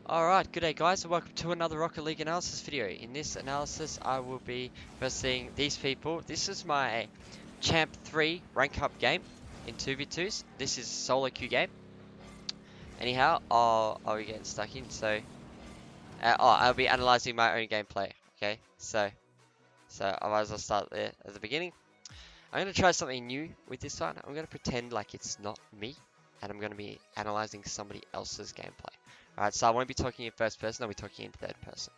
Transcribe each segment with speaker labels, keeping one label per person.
Speaker 1: Alright, good day guys, and welcome to another Rocket League analysis video. In this analysis, I will be versing these people. This is my Champ 3 rank up game in 2v2s. This is a solo queue game. Anyhow, I'll be getting stuck in, so... I'll be analysing my own gameplay, okay? So I might as well start there at the beginning. I'm going to try something new with this one. I'm going to pretend like it's not me, and I'm going to be analysing somebody else's gameplay. Alright, so I won't be talking in first person, I'll be talking in third person.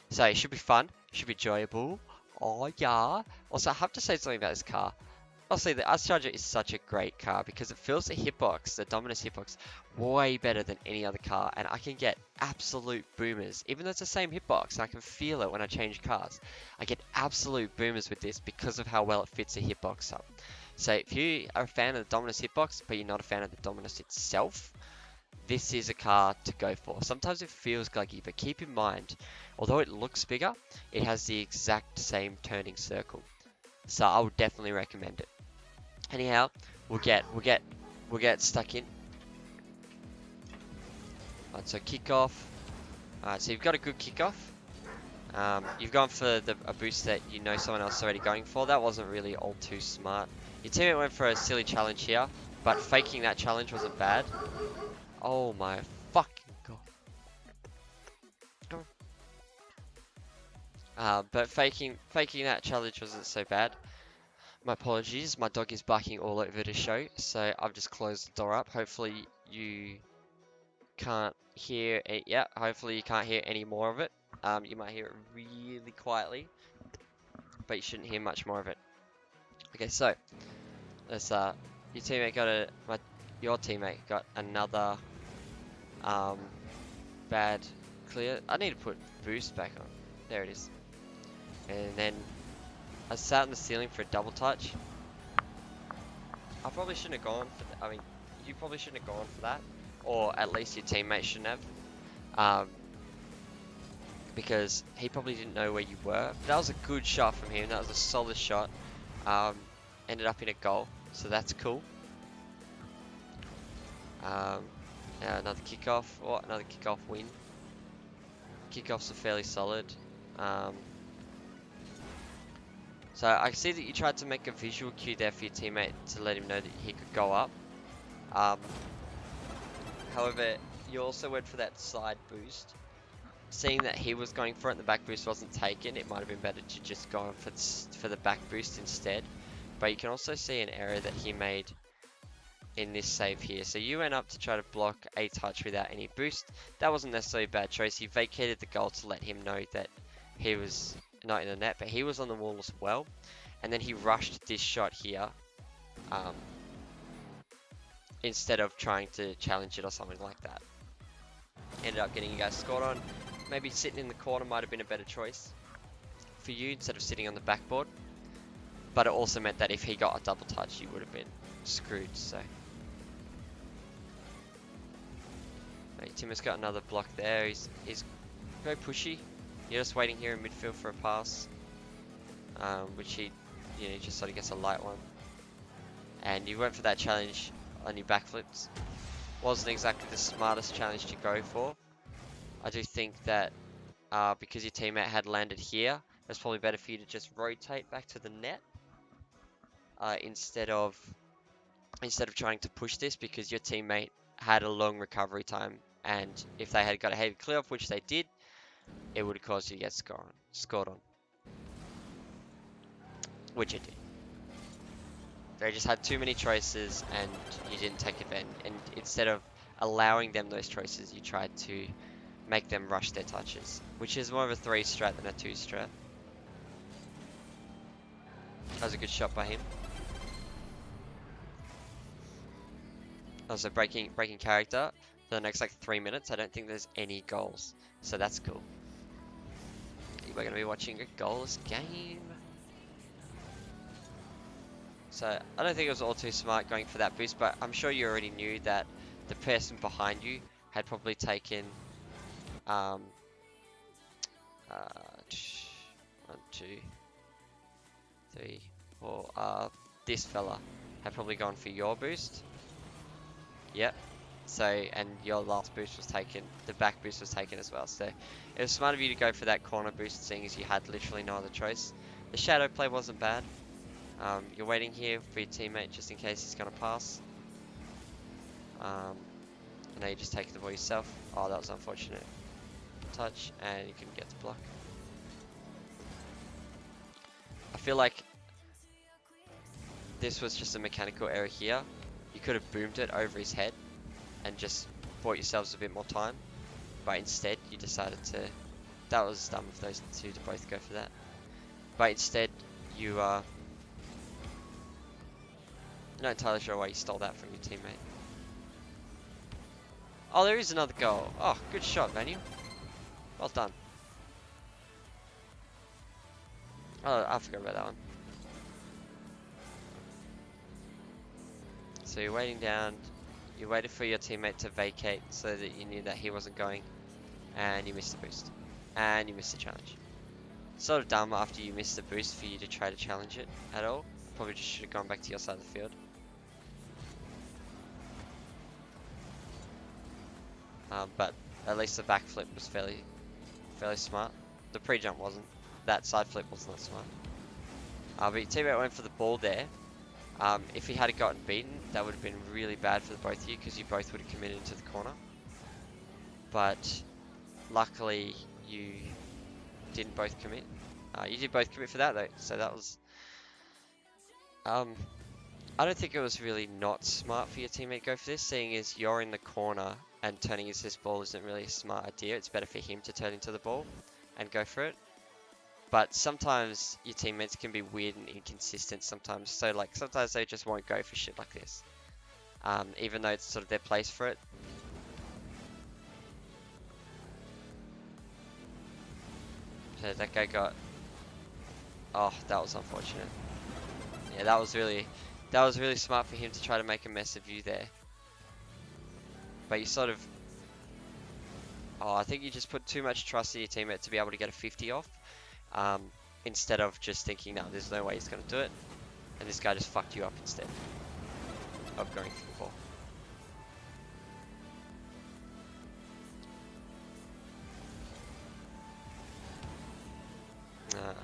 Speaker 1: So it should be fun, should be enjoyable. Oh yeah. Also, I have to say something about this car. Honestly, the Charger is such a great car because it fills the hitbox, the Dominus hitbox, way better than any other car. And I can get absolute boomers, even though it's the same hitbox, and I can feel it when I change cars. I get absolute boomers with this because of how well it fits the hitbox up. So if you are a fan of the Dominus hitbox, but you're not a fan of the Dominus itself, this is a car to go for. Sometimes it feels gluggy, but keep in mind, although it looks bigger, it has the exact same turning circle. So I would definitely recommend it. Anyhow, we'll get stuck in. Alright, so kickoff. Alright, so you've got a good kickoff. You've gone for a boost that you know someone else is already going for. That wasn't really all too smart. Your teammate went for a silly challenge here, but faking that challenge wasn't bad. Oh my fucking god. But faking that challenge wasn't so bad. My apologies, my dog is barking all over the show, so I've just closed the door up. Hopefully you can't hear it. Yeah, hopefully you can't hear any more of it. You might hear it really quietly, but you shouldn't hear much more of it. Okay, so let's your teammate got another bad clear. I need to put boost back on. There it is. And then I sat in the ceiling for a double touch. I probably shouldn't have gone for that. I mean, you probably shouldn't have gone for that. Or at least your teammate shouldn't have. Because he probably didn't know where you were. But that was a good shot from him. That was a solid shot. Ended up in a goal. So that's cool. Another kickoff. Oh, another kickoff win. Kickoffs are fairly solid. So I see that you tried to make a visual cue there for your teammate to let him know that he could go up. However, you also went for that side boost. Seeing that he was going for it and the back boost wasn't taken, it might have been better to just go for the back boost instead. But you can also see an error that he made in this save here. So you went up to try to block a touch without any boost. That wasn't necessarily a bad choice. He vacated the goal to let him know that he was not in the net, but he was on the wall as well. And then he rushed this shot here instead of trying to challenge it or something like that. Ended up getting you guys scored on. Maybe sitting in the corner might have been a better choice for you instead of sitting on the backboard. But it also meant that if he got a double touch, you would have been screwed. So Tim has got another block there. He's very pushy. You're just waiting here in midfield for a pass, which he just sort of gets a light one. And you went for that challenge on your backflips. Wasn't exactly the smartest challenge to go for. I do think that because your teammate had landed here, it's probably better for you to just rotate back to the net instead of trying to push this, because your teammate had a long recovery time, and if they had got a heavy clear off, which they did, it would have caused you to get scored on, which it did. They just had too many choices and you didn't take advantage, and instead of allowing them those choices, you tried to make them rush their touches, which is more of a 3 strat than a 2 strat. That was a good shot by him. Also breaking character for the next like 3 minutes. I don't think there's any goals, so that's cool. We're going to be watching a goalless game. So I don't think it was all too smart going for that boost, but I'm sure you already knew that the person behind you had probably taken 1, 2, 3, 4. This fella had probably gone for your boost. Yep. So, and your last boost was taken, the back boost was taken as well. So it was smart of you to go for that corner boost, seeing as you had literally no other choice. The shadow play wasn't bad. You're waiting here for your teammate just in case he's going to pass. And now you just take the ball yourself. Oh, that was unfortunate. Touch, and you couldn't get to block. I feel like this was just a mechanical error here. You could have boomed it over his head and just bought yourselves a bit more time. But instead, you decided to... That was dumb of those two to both go for that. But instead, you not entirely sure why you stole that from your teammate. Oh, there is another goal. Oh, good shot, Manu. Well done. Oh, I forgot about that one. So you're waiting down. You waited for your teammate to vacate so that you knew that he wasn't going. And you missed the boost. And you missed the challenge. Sort of dumb after you missed the boost for you to try to challenge it at all. Probably just should have gone back to your side of the field. But at least the backflip was fairly smart. The pre-jump wasn't. That side flip was not smart. But your teammate went for the ball there. If he had gotten beaten, that would have been really bad for the both of you because you both would have committed into the corner. But luckily, you didn't both commit. You did both commit for that though, so that was... I don't think it was really not smart for your teammate to go for this, seeing as you're in the corner and turning into this ball isn't really a smart idea. It's better for him to turn into the ball and go for it. But sometimes your teammates can be weird and inconsistent sometimes. So like sometimes they just won't go for shit like this. Even though it's sort of their place for it. So that guy got... Oh, that was unfortunate. Yeah, that was really smart for him to try to make a mess of you there. But you sort of... Oh, I think you just put too much trust in your teammate to be able to get a 50 off. Instead of just thinking, no, there's no way he's going to do it. And this guy just fucked you up instead of going for the ball.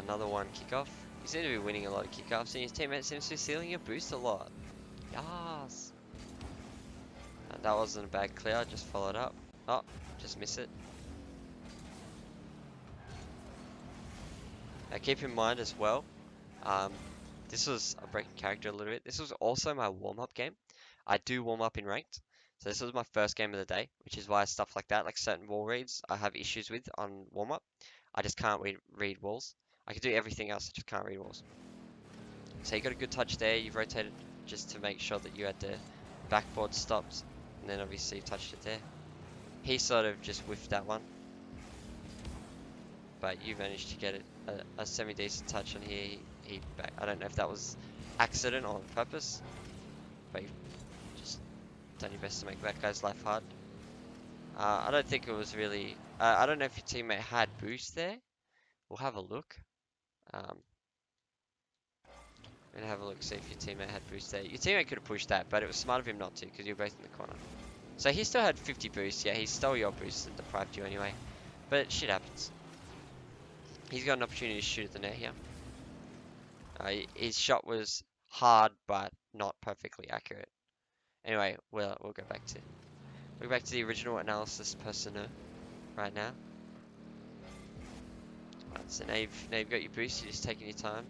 Speaker 1: Another one kickoff. You seem to be winning a lot of kickoffs, and your teammate seems to be stealing your boost a lot. Yes. That wasn't a bad clear, just followed up. Oh, just miss it. Now keep in mind as well, this was a breaking character a little bit. This was also my warm-up game. I do warm up in ranked. So this was my first game of the day, which is why stuff like that, like certain wall reads, I have issues with on warm-up. I just can't read walls. I can do everything else, I just can't read walls. So you got a good touch there. You've rotated just to make sure that you had the backboard stopped, and then obviously you touched it there. He sort of just whiffed that one, but you managed to get it a semi-decent touch on here. He back. I don't know if that was accident or on purpose, but you just done your best to make that guy's life hard. I don't think it was really... I don't know if your teammate had boost there. We'll have a look. And have a look, see if your teammate had boost there. Your teammate could have pushed that, but it was smart of him not to, because you're both in the corner. So he still had 50 boost. Yeah, he stole your boost and deprived you anyway. But shit happens. He's got an opportunity to shoot at the net here. His shot was hard, but not perfectly accurate. Anyway, we'll go back to the original analysis persona right now. Right, so now you've got your boost. You're just taking your time,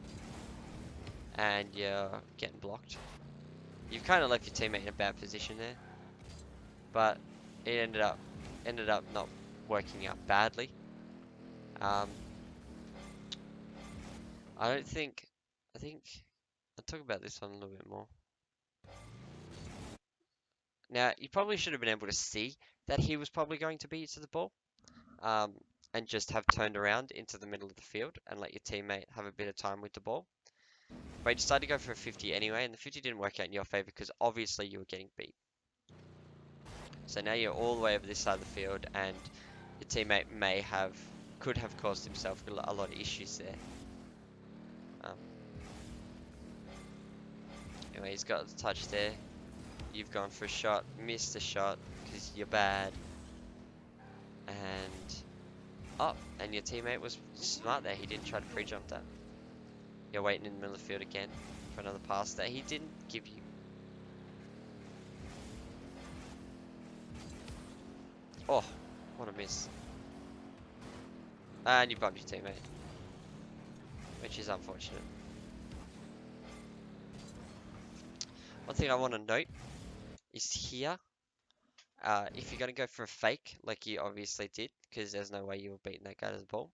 Speaker 1: and you're getting blocked. You've kind of left your teammate in a bad position there, but it ended up not working out badly. I think I'll talk about this one a little bit more. Now, you probably should have been able to see that he was probably going to beat you to the ball, and just have turned around into the middle of the field and let your teammate have a bit of time with the ball. But you decided to go for a 50 anyway, and the 50 didn't work out in your favor because obviously you were getting beat. So now you're all the way over this side of the field, and your teammate could have caused himself a lot of issues there. Anyway, he's got the touch there. You've gone for a shot, missed the shot because because you're bad. And and your teammate was smart there. He didn't try to pre-jump that. You're waiting in the middle of the field again for another pass that he didn't give you. Oh, what a miss. And you bumped your teammate, which is unfortunate. One thing I want to note is here, if you're going to go for a fake, like you obviously did, because there's no way you were beating that guy to the ball,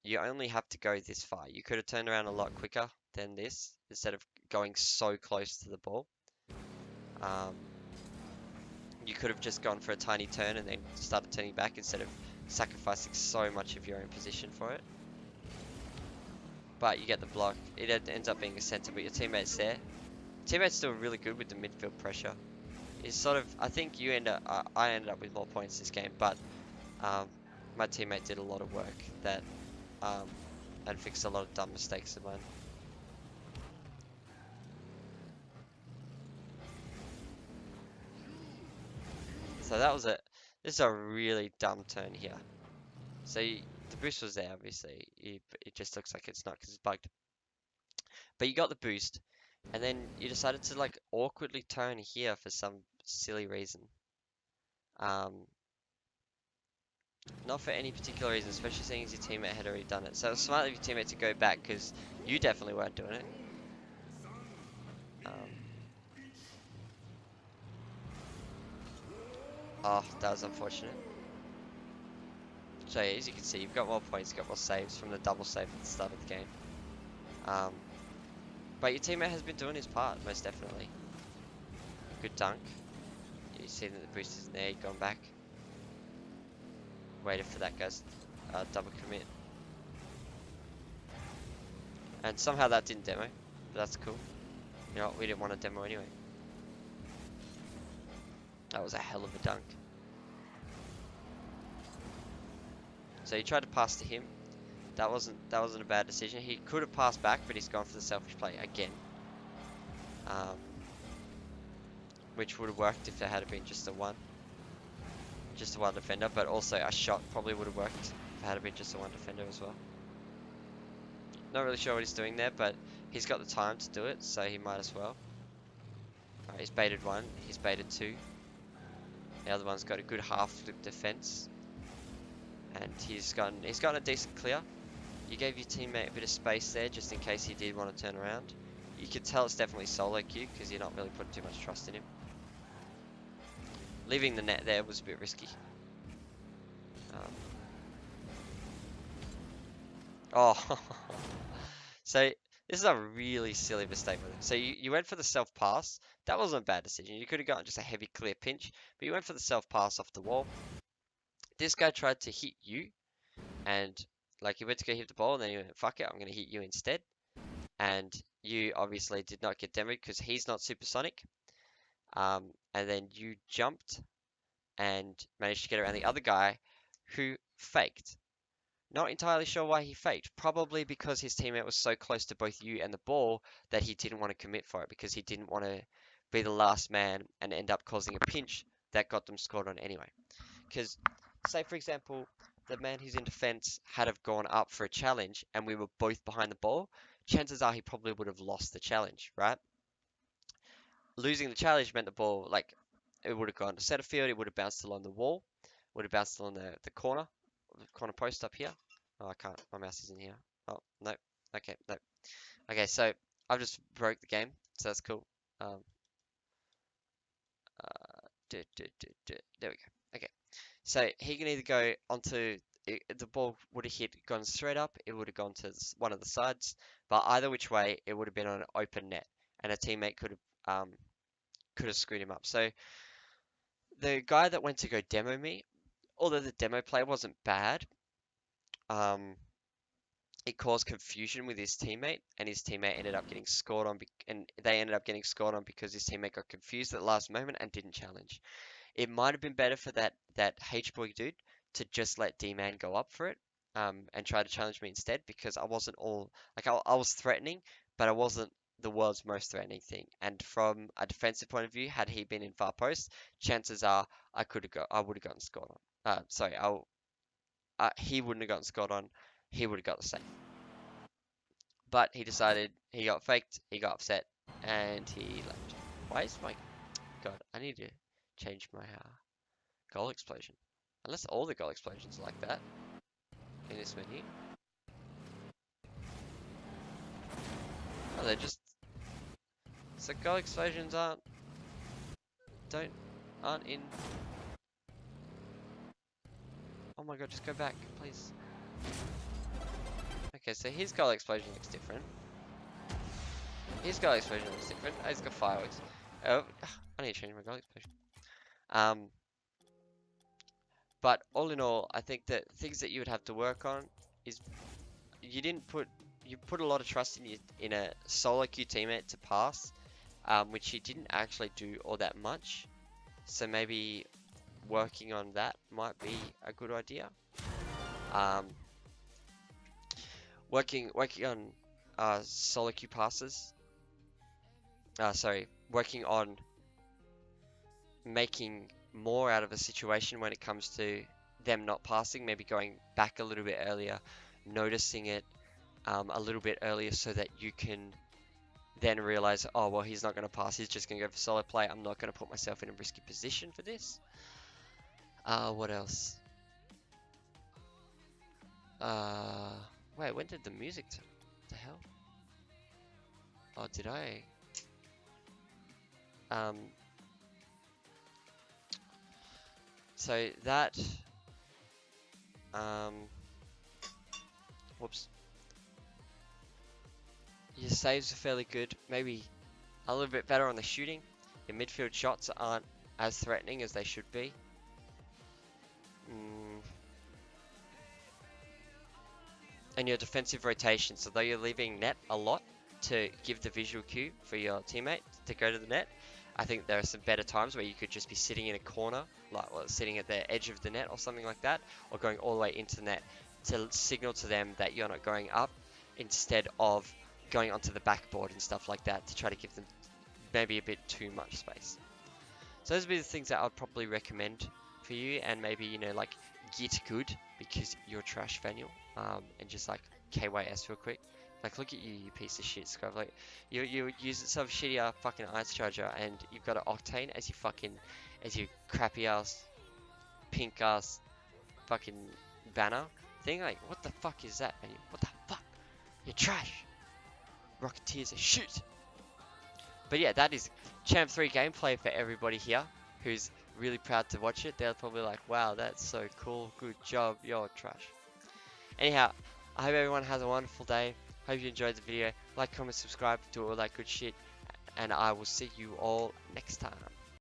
Speaker 1: you only have to go this far. You could have turned around a lot quicker than this, instead of going so close to the ball. You could have just gone for a tiny turn and then started turning back instead of sacrificing so much of your own position for it. But you get the block. It ends up being a center, but your teammate's there. Teammate's still really good with the midfield pressure. It's sort of, I think I ended up with more points this game, but my teammate did a lot of work that and fixed a lot of dumb mistakes of mine. So that was it. This is a really dumb turn here. So the boost was there, obviously. It just looks like it's not because it's bugged. But you got the boost, and then you decided to like awkwardly turn here for some silly reason. Not for any particular reason, especially seeing as your teammate had already done it. So it was smart of your teammate to go back because you definitely weren't doing it. Oh, that was unfortunate. So yeah, as you can see, you've got more points, you've got more saves from the double save at the start of the game. But your teammate has been doing his part, most definitely. Good dunk. You see that the boost isn't there, you've gone back. Waited for that guy's double commit. And somehow that didn't demo, but that's cool. You know what, we didn't want a demo anyway. That was a hell of a dunk. So you tried to pass to him. That wasn't a bad decision. He could have passed back, but he's gone for the selfish play again. Which would have worked if there had been just a one defender, but also a shot probably would have worked if it had been just a one defender as well. Not really sure what he's doing there, but he's got the time to do it, so he might as well. Alright, he's baited one, he's baited two. The other one's got a good half flip defense. And he's gotten a decent clear. You gave your teammate a bit of space there just in case he did want to turn around. You could tell it's definitely solo queue because you're not really putting too much trust in him. Leaving the net there was a bit risky. Oh, so this is a really silly mistake with him. So you went for the self pass. That wasn't a bad decision. You could have gotten just a heavy clear pinch, but you went for the self pass off the wall. This guy tried to hit you, and like he went to go hit the ball, and then he went, "Fuck it, I'm gonna hit you instead." And you obviously did not get demoed because he's not supersonic. And then you jumped and managed to get around the other guy who faked. Not entirely sure why he faked. Probably because his teammate was so close to both you and the ball that he didn't want to commit for it because he didn't want to be the last man and end up causing a pinch that got them scored on anyway. Because, say for example, the man who's in defense had have gone up for a challenge and we were both behind the ball, chances are he probably would have lost the challenge, right? Losing the challenge meant the ball, like, it would have gone to center field, it would have bounced along the wall, would have bounced along the corner post up here. Oh, I can't, my mouse isn't here. Oh, no. Okay, no. Okay, so I've just broke the game, so that's cool. There we go. Okay, so he can either go onto the ball would have gone straight up, it would have gone to one of the sides, but either which way, it would have been on an open net, and a teammate could have screwed him up. So the guy that went to go demo me, although the demo play wasn't bad, it caused confusion with his teammate, and his teammate ended up getting scored on, and they ended up getting scored on because his teammate got confused at the last moment and didn't challenge. It might have been better for that H-boy dude to just let D-man go up for it, and try to challenge me instead, because I wasn't all like I was threatening, but I wasn't the world's most threatening thing. And from a defensive point of view, had he been in far post, chances are I would have gotten scored on. Sorry, he wouldn't have gotten scored on. He would have got the same. But he decided he got faked. He got upset, and he left. Why is my God? I need to change my goal explosion. Unless all the goal explosions are like that in this menu. Oh, they're just so goal explosions aren't in. Oh my God, just go back, please. Okay, so his goal explosion looks different. His goal explosion looks different. Oh, he's got fireworks. Oh, I need to change my goal explosion. But all in all, I think that things that you would have to work on is you put a lot of trust in a solo queue teammate to pass, which he didn't actually do all that much. So maybe working on that might be a good idea. Working on solo queue passes. Working on making more out of a situation when it comes to them not passing, maybe going back a little bit earlier, noticing it a little bit earlier so that you can then realize, oh, well, he's not going to pass. He's just going to go for solo play. I'm not going to put myself in a risky position for this. What else? Wait, when did the music turn? What the hell? Oh, did I? So that, whoops. Your saves are fairly good. Maybe a little bit better on the shooting. Your midfield shots aren't as threatening as they should be. And your defensive rotation, so though you're leaving net a lot to give the visual cue for your teammate to go to the net, I think there are some better times where you could just be sitting in a corner, like sitting at the edge of the net or something like that, or going all the way into the net to signal to them that you're not going up, instead of going onto the backboard and stuff like that to try to give them maybe a bit too much space. So those would be the things that I'd probably recommend for you, and maybe, you know, like get good because you're trash, Vaniel, and just like KYS real quick. Like, look at you, you piece of shit, Scrub. Like, you use some shitty fucking ice charger, and you've got an Octane as your crappy ass, pink ass, fucking banner thing. Like, what the fuck is that, Vaniel? What the fuck? You're trash. Rocketeers are shit. But yeah, that is Champ 3 gameplay for everybody here who's really proud to watch it. They're probably like, wow, that's so cool. Good job. You're trash. Anyhow, I hope everyone has a wonderful day. Hope you enjoyed the video. Like, comment, subscribe, do all that good shit. And I will see you all next time.